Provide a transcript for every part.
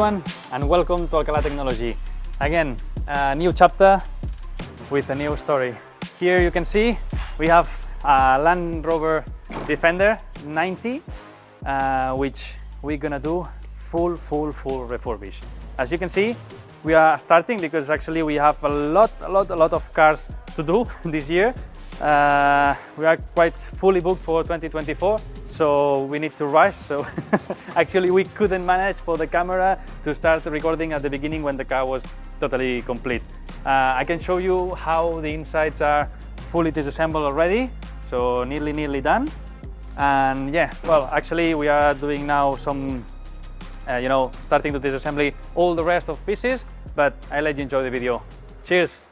everyone, and welcome to Alcalá Technology. Again, a new chapter with a new story. Here you can see we have a Land Rover Defender 90, which we're gonna do full refurbish. As you can see, we are starting because actually we have a lot of cars to do this year. We are quite fully booked for 2024, so we need to rush. So actually we couldn't manage for the camera to start recording at the beginning when the car was totally complete. I can show you how the insides are fully disassembled already, so nearly done. And yeah, well, actually we are doing now some starting to disassembly all the rest of pieces, but I'll let you enjoy the video. Cheers!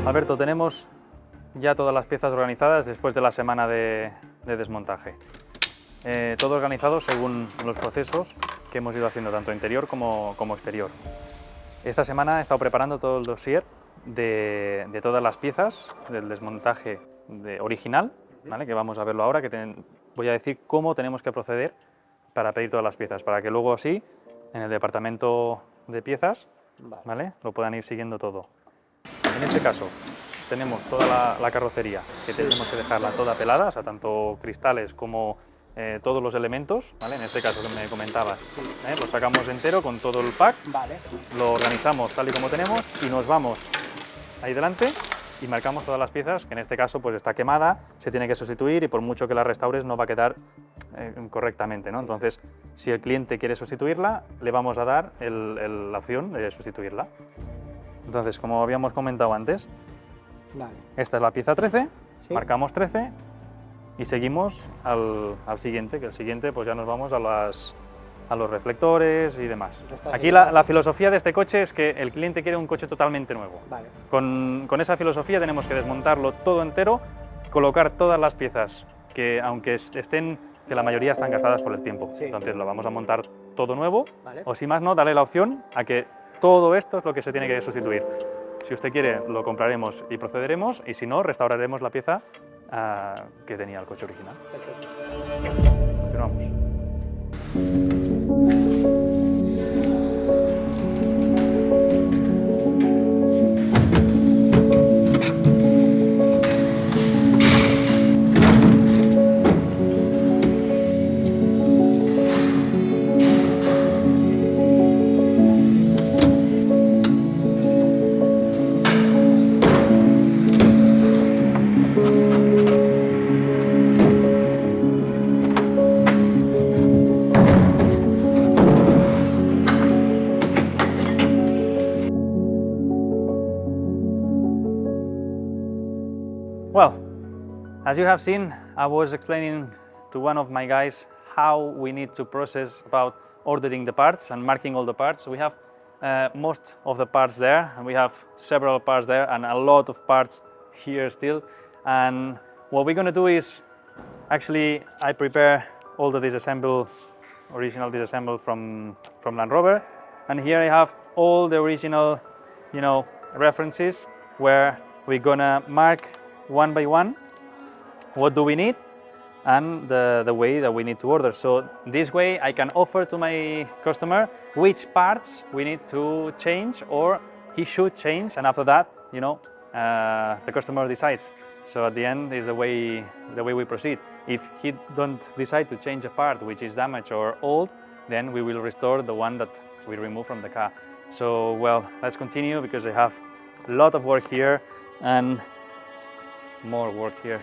Alberto, tenemos ya todas las piezas organizadas después de la semana de desmontaje. Todo organizado según los procesos que hemos ido haciendo tanto interior como exterior. Esta semana he estado preparando todo el dossier de todas las piezas del desmontaje original, ¿vale? Que vamos a verlo ahora, voy a decir cómo tenemos que proceder para pedir todas las piezas, para que luego así en el departamento de piezas, ¿vale? Lo puedan ir siguiendo todo. En este caso tenemos toda la carrocería, que tenemos que dejarla toda pelada, o sea, tanto cristales como todos los elementos, ¿vale? En este caso que me comentabas, lo sacamos entero con todo el pack, lo organizamos tal y como tenemos y nos vamos ahí delante y marcamos todas las piezas, que en este caso pues está quemada, se tiene que sustituir y por mucho que la restaures no va a quedar correctamente, ¿no? Entonces, si el cliente quiere sustituirla, le vamos a dar la opción de sustituirla. Entonces, como habíamos comentado antes, esta es la pieza 13, marcamos 13 y seguimos al siguiente, que el siguiente pues ya nos vamos a los reflectores y demás. Aquí la filosofía de este coche es que el cliente quiere un coche totalmente nuevo. Con esa filosofía tenemos que desmontarlo todo entero, colocar todas las piezas que aunque que la mayoría están gastadas por el tiempo. Entonces lo vamos a montar todo nuevo, o si más no, darle la opción a que todo esto es lo que se tiene que sustituir. Si usted quiere, lo compraremos y procederemos, y si no, restauraremos la pieza que tenía el coche original. Perfecto. Continuamos. Well, as you have seen, I was explaining to one of my guys how we need to process about ordering the parts and marking all the parts. We have most of the parts there, and we have several parts there and a lot of parts here still. And what we're going to do is, actually, I prepare all the original disassemble from Land Rover, and here I have all the original, references where we're gonna mark one by one what do we need and the way that we need to order. So this way I can offer to my customer which parts we need to change or he should change, and after that, the customer decides. So at the end is the way we proceed. If he don't decide to change a part which is damaged or old, then we will restore the one that we remove from the car. So well, let's continue because I have a lot of work here and more work here.